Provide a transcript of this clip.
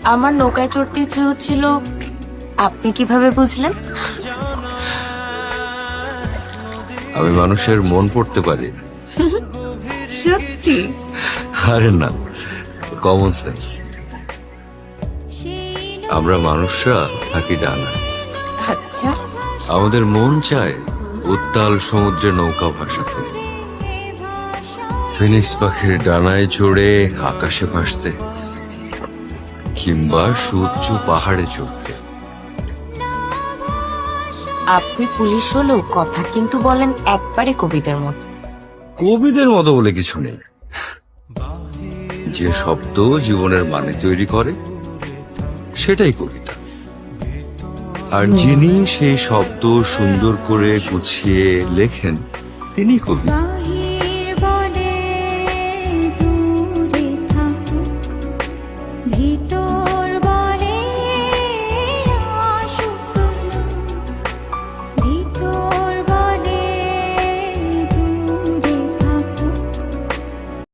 আমার নৌকায় চড়তে ইচ্ছে হচ্ছিল, আপনি কিভাবে বুঝলেন? আমি মানুষের মন পড়তে পারি। সত্যি? আরে না, কমন সেন্স। আমরা মানুষরা থাকি ডানায়। আচ্ছা, আমাদের মন চায় উত্তাল সমুদ্রে নৌকা ভাসাতে, ফিনিক্স পাখির ডানায় চড়ে আকাশে ভাসতে, কিংবা সূর্য পাহাড়ে চড়তে। আপনি পুলিশ হলেও কথা কিন্তু বলেন একবারে কবিদের মতো। কবিদের মতো বলে কিছু নেই। যে শব্দ জীবনের মানে তৈরি করে সেটাই কবিতা, আর যিনি সেই শব্দ সুন্দর করে গুছিয়ে লেখেন তিনি কবি।